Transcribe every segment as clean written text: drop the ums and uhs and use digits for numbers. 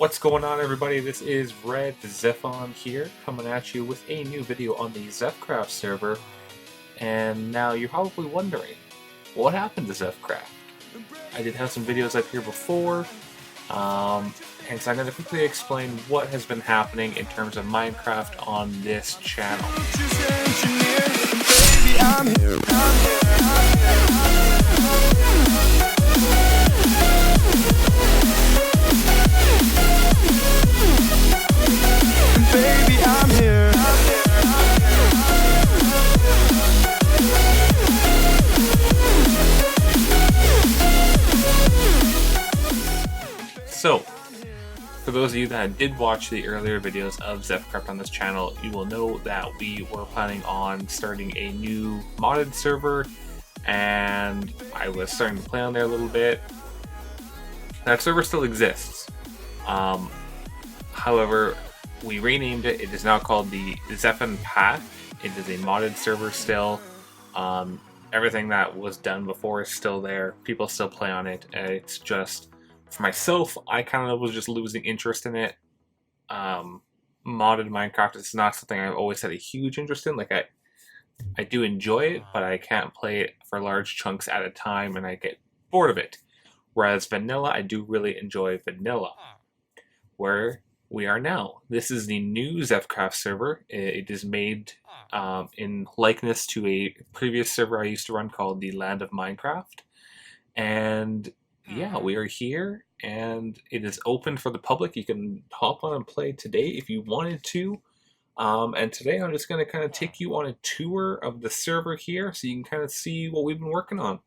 What's going on, everybody? This is RedZephon here, coming at you with a new video on the ZephCraft server. And now you're probably wondering, what happened to ZephCraft? I did have some videos up here before, and so I'm going to quickly explain what has been happening in terms of Minecraft on this channel. So, for those of you that did watch the earlier videos of ZephCraft on this channel, you will know that we were planning on starting a new modded server, and I was starting to play on there a little bit. That server still exists. However, we renamed it. It is now called the ZephCraft Path. It is a modded server still. Everything that was done before is still there. People still play on it. It's just, for myself, I kind of was just losing interest in it. Modded Minecraft is not something I've always had a huge interest in. Like, I do enjoy it, but I can't play it for large chunks at a time, and I get bored of it. Whereas vanilla, I do really enjoy vanilla. Where we are now. This is the new ZephCraft server. It is made in likeness to a previous server I used to run called the Land of Minecraft. And yeah, we are here, and it is open for the public. You can hop on and play today if you wanted to. And today I'm just going to kind of take you on a tour of the server here so you can kind of see what we've been working on.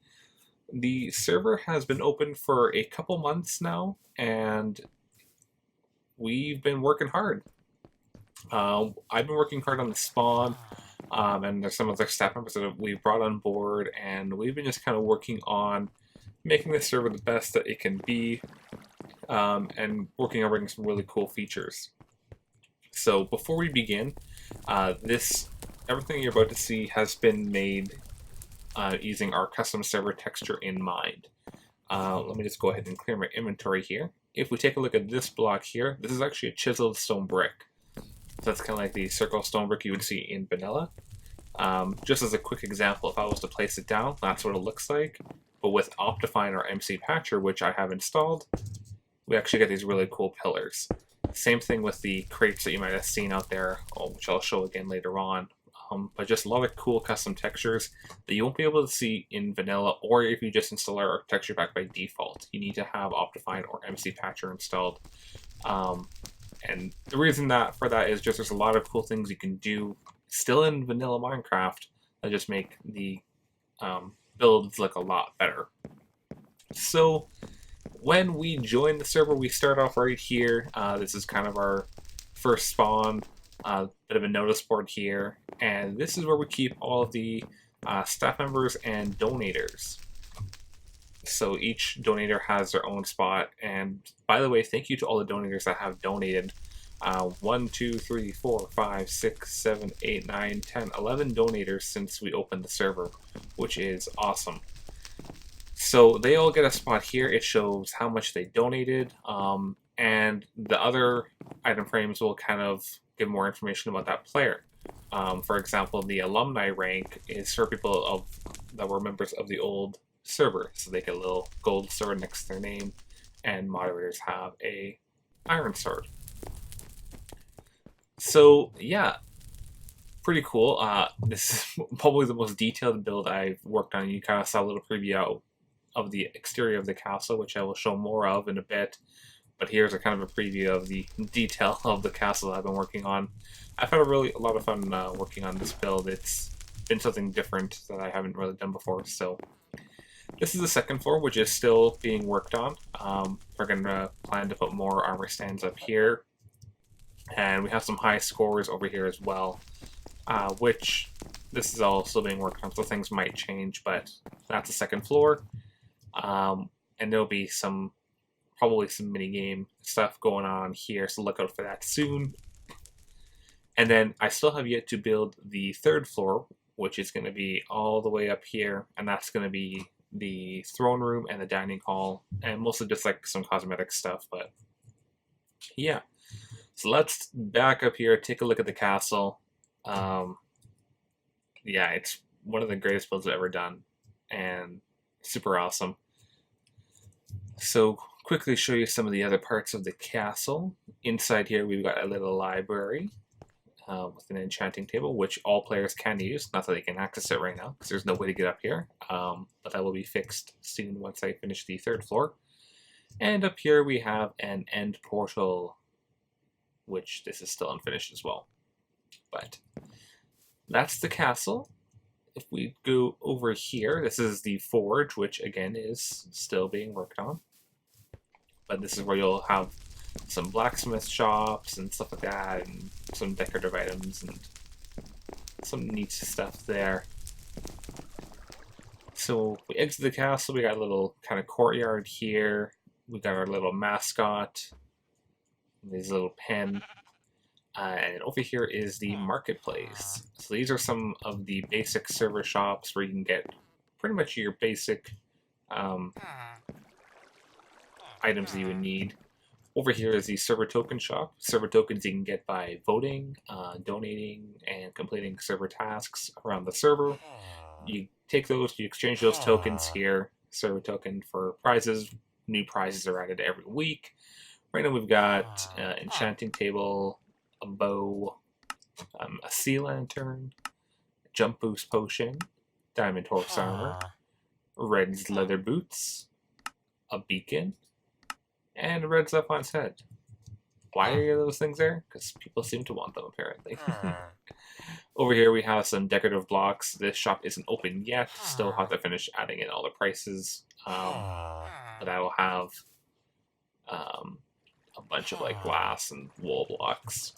The server has been open for a couple months now, and we've been working hard. I've been working hard on the spawn, and there's some other staff members that we've brought on board, and we've been just kind of working on making the server the best that it can be, and working on bringing some really cool features. So before we begin, everything you're about to see has been made using our custom server texture in mind. Let me just go ahead and clear my inventory here. If we take a look at this block here, this is actually a chiseled stone brick. So that's kind of like the circle stone brick you would see in vanilla. Just as a quick example, if I was to place it down, that's what it looks like. But with Optifine or MC Patcher, which I have installed, we actually get these really cool pillars. Same thing with the crates that you might have seen out there, which I'll show again later on. But just a lot of cool custom textures that you won't be able to see in vanilla, or if you just install our texture pack by default. You need to have Optifine or MC Patcher installed. And the reason for that is just there's a lot of cool things you can do still in vanilla Minecraft that just make the builds look a lot better. So when we join the server, we start off right here. This is kind of our first spawn. Bit of a notice board here, and this is where we keep all of the staff members and donators. So each donator has their own spot, and by the way, thank you to all the donators that have donated. 1, 2, 3, 4, 5, 6, 7, 8, 9, 10, 11 donators since we opened the server, which is awesome. So they all get a spot here. It shows how much they donated, and the other item frames will kind of give more information about that player. For example, the alumni rank is for people that were members of the old server, so they get a little gold sword next to their name, and moderators have a iron sword. So yeah, pretty cool. This is probably the most detailed build I've worked on. You kind of saw a little preview of the exterior of the castle, which I will show more of in a bit. But here's a kind of a preview of the detail of the castle I've been working on. I've had a lot of fun working on this build. It's been something different that I haven't really done before. So this is the second floor, which is still being worked on. We're going to plan to put more armor stands up here. And we have some high scores over here as well, which this is all still being worked on, so things might change, but that's the second floor. And there'll be probably some minigame stuff going on here, so look out for that soon. And then I still have yet to build the third floor, which is going to be all the way up here, and that's going to be the throne room and the dining hall, and mostly just like some cosmetic stuff, but Yeah. So let's back up here, take a look at the castle. Um, yeah, it's one of the greatest builds I've ever done, and super awesome. So quickly show you some of the other parts of the castle. Inside here, we've got a little library with an enchanting table, which all players can use. Not that they can access it right now, because there's no way to get up here. But that will be fixed soon once I finish the third floor. And up here we have an end portal, which this is still unfinished as well. But that's the castle. If we go over here, this is the forge, which again is still being worked on. But this is where you'll have some blacksmith shops and stuff like that, and some decorative items and some neat stuff there. So we exit the castle, we got a little kind of courtyard here. We got our little mascot, his little pen. And over here is the marketplace. So these are some of the basic server shops where you can get pretty much your basic items that you would need. Over here is the server token shop. Server tokens you can get by voting, donating, and completing server tasks around the server. You take those, you exchange those tokens here, server token for prizes. New prizes are added every week. Right now we've got enchanting table, a bow, a sea lantern, jump boost potion, diamond horse armor, Red's leather boots, a beacon, and a RedZephon's head. Why are those things there? Because people seem to want them, apparently. Over here we have some decorative blocks. This shop isn't open yet. Still have to finish adding in all the prices. But I will have a bunch of like glass and wool blocks.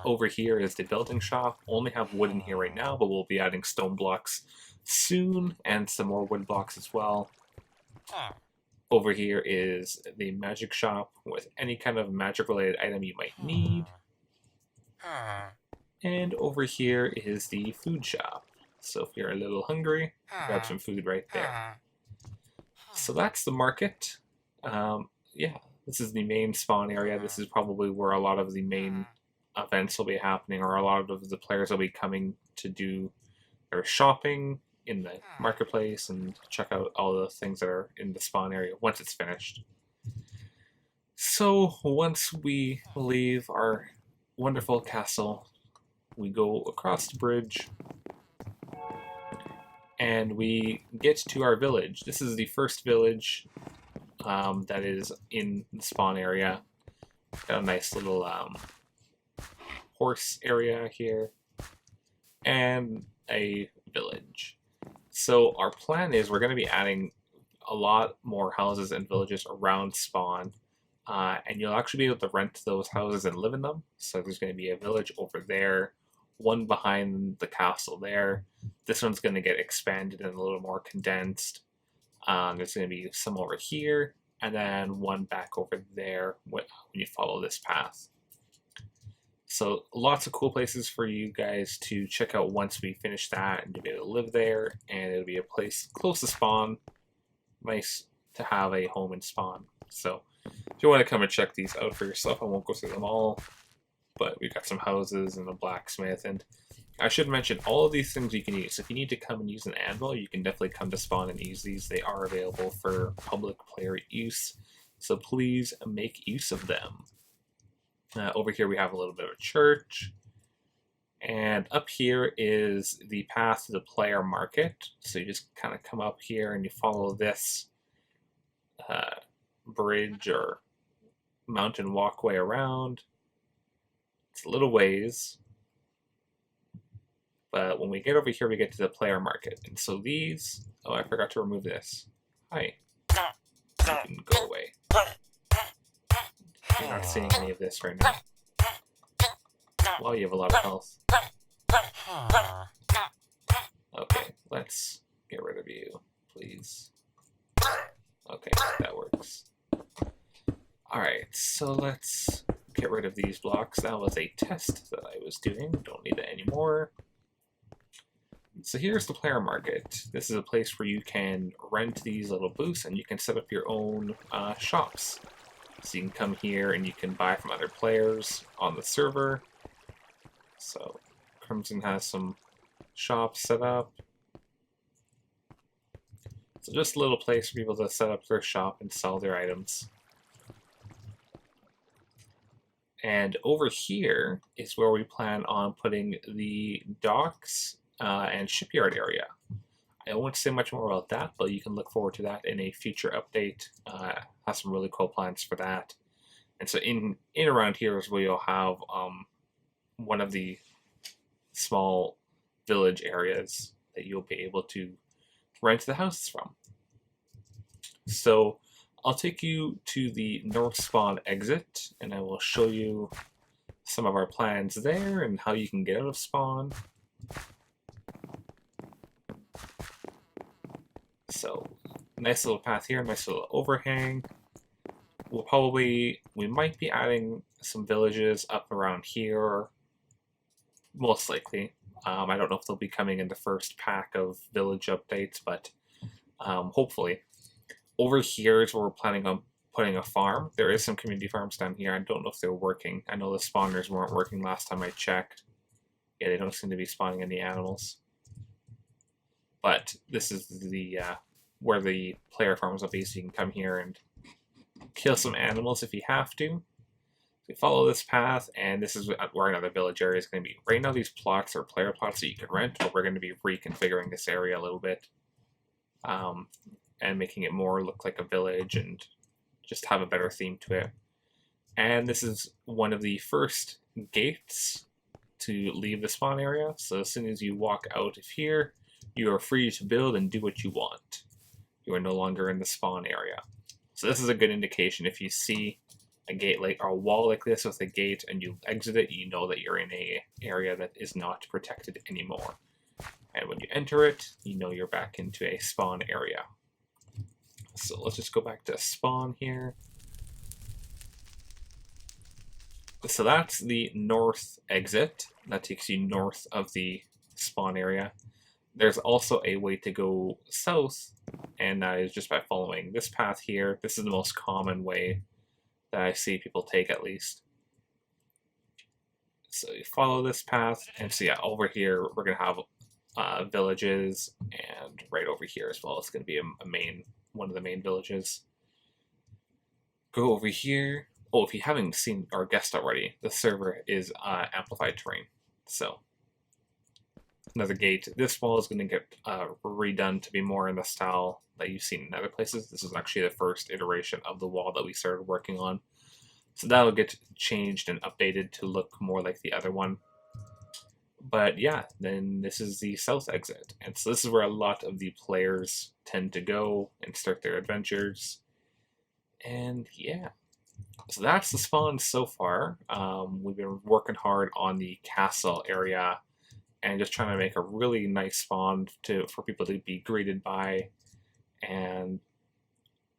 Over here is the building shop. Only have wood in here right now, but we'll be adding stone blocks soon and some more wood blocks as well. Over here is the magic shop with any kind of magic related item you might need. And over here is the food shop. So if you're a little hungry, grab some food right there. So that's the market. Yeah, this is the main spawn area. This is probably where a lot of the main events will be happening, or a lot of the players will be coming to do their shopping in the marketplace and check out all the things that are in the spawn area once it's finished. So once we leave our wonderful castle, we go across the bridge and we get to our village. This is the first village that is in the spawn area. Got a nice little horse area here and a village. So our plan is we're going to be adding a lot more houses and villages around spawn, and you'll actually be able to rent those houses and live in them. So there's going to be a village over there, one behind the castle there. This one's going to get expanded and a little more condensed. There's going to be some over here, and then one back over there when you follow this path. So lots of cool places for you guys to check out once we finish that and to be able to live there. And it'll be a place close to spawn. Nice to have a home in spawn. So if you want to come and check these out for yourself, I won't go through them all. But we've got some houses and a blacksmith. And I should mention, all of these things you can use. If you need to come and use an anvil, you can definitely come to spawn and use these. They are available for public player use. So please make use of them. Over here we have a little bit of a church, and up here is the path to the player market. So you just kind of come up here and you follow this bridge or mountain walkway around. It's a little ways, but when we get over here we get to the player market. And so these, oh, I forgot to remove this. Hi, you can go away. You're not seeing any of this right now. Well, you have a lot of health. Okay, let's get rid of you, please. Okay, that works. Alright, so let's get rid of these blocks. That was a test that I was doing. Don't need that anymore. So here's the player market. This is a place where you can rent these little booths and you can set up your own shops. So you can come here and you can buy from other players on the server. So Crimson has some shops set up. So just a little place for people to set up their shop and sell their items. And over here is where we plan on putting the docks and shipyard area. I won't say much more about that, but you can look forward to that in a future update. Have some really cool plans for that. And so in around here is where you'll have one of the small village areas that you'll be able to rent the houses from. So I'll take you to the north spawn exit, and I will show you some of our plans there and how you can get out of spawn. So nice little path here, nice little overhang. We might be adding some villages up around here, most likely. I don't know if they'll be coming in the first pack of village updates, but hopefully. Over here is where we're planning on putting a farm. There is some community farms down here. I don't know if they're working. I know the spawners weren't working last time I checked. Yeah, they don't seem to be spawning any animals. But this is the where the player farms will be, so you can come here and kill some animals if you have to. So you follow this path, and this is where another village area is going to be. Right now these plots are player plots that you can rent, but we're going to be reconfiguring this area a little bit. And making it more look like a village and just have a better theme to it. And this is one of the first gates to leave the spawn area. So as soon as you walk out of here, you are free to build and do what you want. You are no longer in the spawn area. So this is a good indication. If you see a gate or a wall like this with a gate and you exit it, you know that you're in an area that is not protected anymore. And when you enter it, you know you're back into a spawn area. So let's just go back to spawn here. So that's the north exit. That takes you north of the spawn area. There's also a way to go south, and that is just by following this path here. This is the most common way that I see people take, at least. So you follow this path, and so yeah, over here we're going to have villages, and right over here as well, it's going to be one of the main villages. Go over here. Oh, if you haven't seen or guessed already, the server is amplified terrain. So another gate. This wall is going to get redone to be more in the style that you've seen in other places. This is actually the first iteration of the wall that we started working on. So that'll get changed and updated to look more like the other one. But yeah, then this is the south exit. And so this is where a lot of the players tend to go and start their adventures. And yeah, so that's the spawn so far. We've been working hard on the castle area and just trying to make a really nice spawn for people to be greeted by. And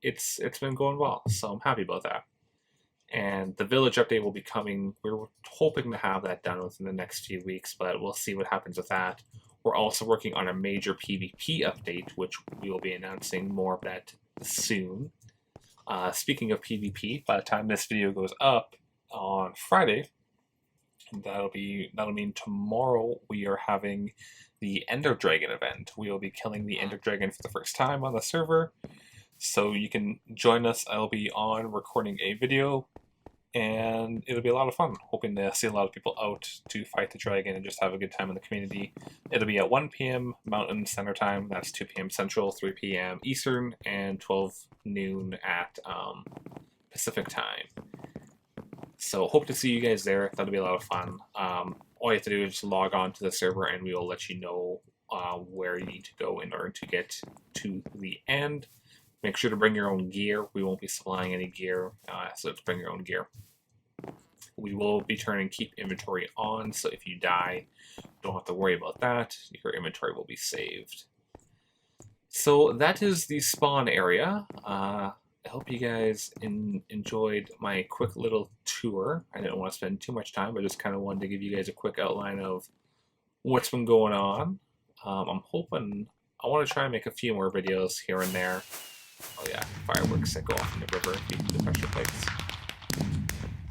it's been going well, so I'm happy about that. And the village update will be coming. We're hoping to have that done within the next few weeks, but we'll see what happens with that. We're also working on a major PvP update, which we will be announcing more of that soon. Speaking of PvP, by the time this video goes up on Friday, that'll mean tomorrow we are having the Ender Dragon event. We will be killing the Ender Dragon for the first time on the server. So you can join us. I'll be on recording a video, and it'll be a lot of fun. Hoping to see a lot of people out to fight the dragon and just have a good time in the community. It'll be at 1 p.m. Mountain Standard Time. That's 2 p.m. Central, 3 p.m. Eastern, and 12 noon at Pacific Time. So hope to see you guys there. That'll be a lot of fun. All you have to do is just log on to the server, and we will let you know where you need to go in order to get to the end. Make sure to bring your own gear. We won't be supplying any gear, so just bring your own gear. We will be turning keep inventory on, so if you die, don't have to worry about that. Your inventory will be saved. So that is the spawn area. I hope you guys enjoyed my quick little tour. I didn't want to spend too much time, but just kind of wanted to give you guys a quick outline of what's been going on. I'm hoping I want to try and make a few more videos here and there. Oh yeah, fireworks that go off in the river, the pressure plates.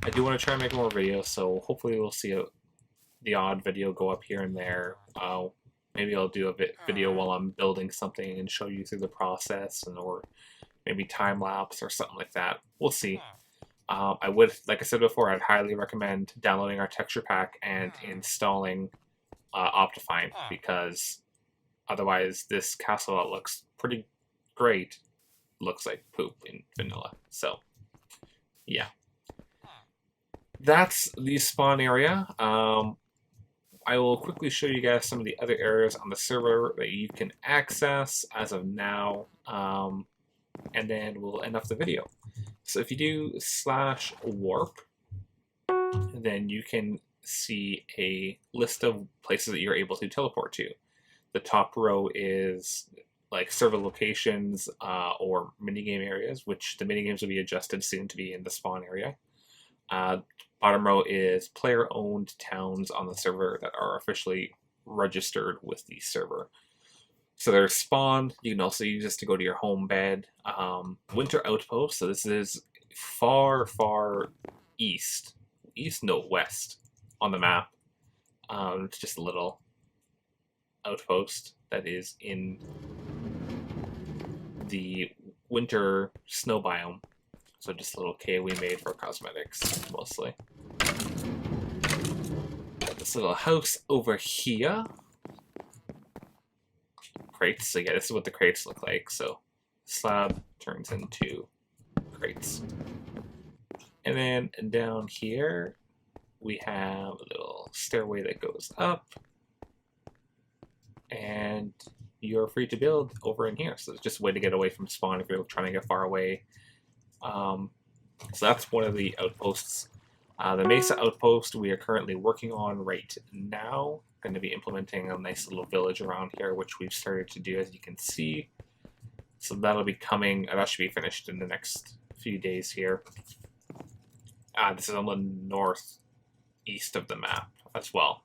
I do want to try and make more videos, so hopefully we'll see the odd video go up here and there. Maybe I'll do a video while I'm building something and show you through the process, or maybe time lapse or something like that. We'll see. I would, like I said before, I'd highly recommend downloading our texture pack and installing Optifine, because otherwise this castle that looks pretty great looks like poop in vanilla. So yeah, that's the spawn area. I will quickly show you guys some of the other areas on the server that you can access as of now, and then we'll end off the video. So if you do /warp, then you can see a list of places that you're able to teleport to. The top row is like server locations or minigame areas, which the minigames will be adjusted soon to be in the spawn area. Bottom row is player-owned towns on the server that are officially registered with the server. So there's spawn. You can also use this to go to your home bed. Winter outpost. So this is far, far east. West on the map. It's just a little outpost that is in the winter snow biome. So just a little cave we made for cosmetics, mostly. Got this little house over here. Crates. So yeah, this is what the crates look like. So slab turns into crates. And then down here, we have a little stairway that goes up. And you're free to build over in here. So it's just a way to get away from spawn if you're trying to get far away. So that's one of the outposts. The Mesa outpost we are currently working on right now. Going to be implementing a nice little village around here, which we've started to do, as you can see. So that'll be coming. That should be finished in the next few days here. This is on the northeast of the map as well.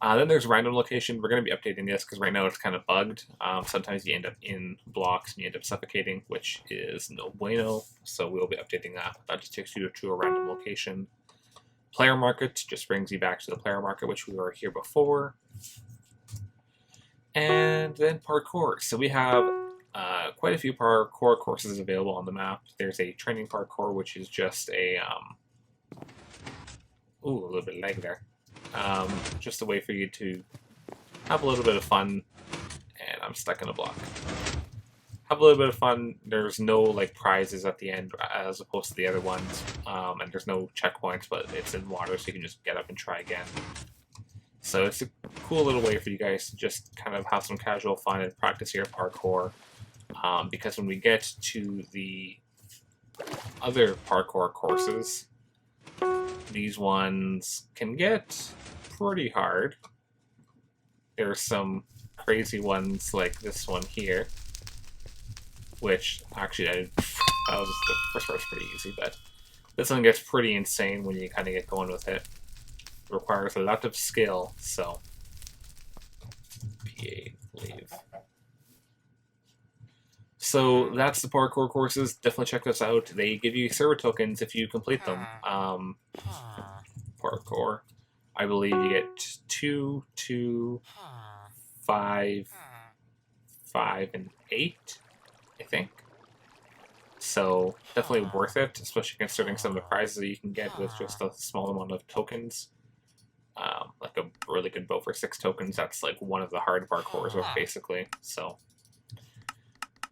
Then there's random location. We're going to be updating this because right now it's kind of bugged. Sometimes you end up in blocks and you end up suffocating, which is no bueno. So we'll be updating that. That just takes you to a random location. Player market just brings you back to the player market, which we were here before. And then parkour. So we have quite a few parkour courses available on the map. There's a training parkour, which is just a a little bit of lag there. Just a way for you to have a little bit of fun, and I'm stuck in a block. Have a little bit of fun. There's no like prizes at the end as opposed to the other ones, and there's no checkpoints, but it's in water, so you can just get up and try again. So it's a cool little way for you guys to just kind of have some casual fun and practice your parkour, because when we get to the other parkour courses, these ones can get pretty hard. There's some crazy ones like this one here, which actually the first part's pretty easy, but this one gets pretty insane when you kind of get going with it. It requires a lot of skill, so leave. So that's the parkour courses. Definitely check those out. They give you server tokens if you complete them. Parkour, I believe you get 2, 2, 5, 5, and 8, I think. So definitely worth it, especially considering some of the prizes that you can get with just a small amount of tokens. Like a really good bow for 6 tokens. That's like one of the hard parkours, basically. So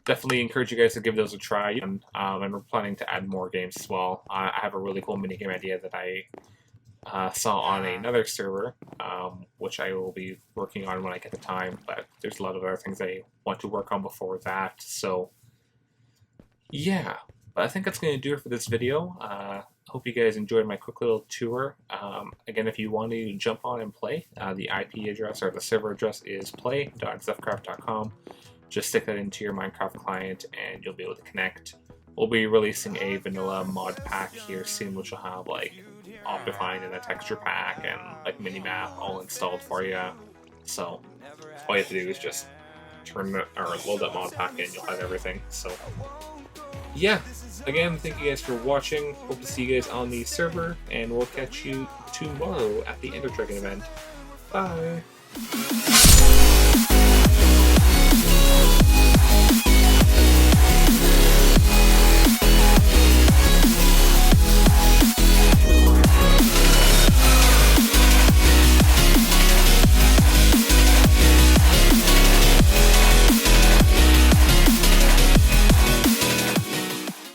definitely encourage you guys to give those a try. And we're planning to add more games as well. I have a really cool minigame idea that I saw on another server, which I will be working on when I get the time. But there's a lot of other things I want to work on before that. So yeah, but I think that's going to do it for this video. Hope you guys enjoyed my quick little tour. Again, if you want to jump on and play, the IP address or the server address is play.zephcraft.com. Just stick that into your Minecraft client and you'll be able to connect. We'll be releasing a vanilla mod pack here soon, which will have like Optifine and a texture pack and like minimap all installed for you. So all you have to do is just load that mod pack in, you'll have everything. So yeah, again, thank you guys for watching. Hope to see you guys on the server, and we'll catch you tomorrow at the Ender Dragon event. Bye!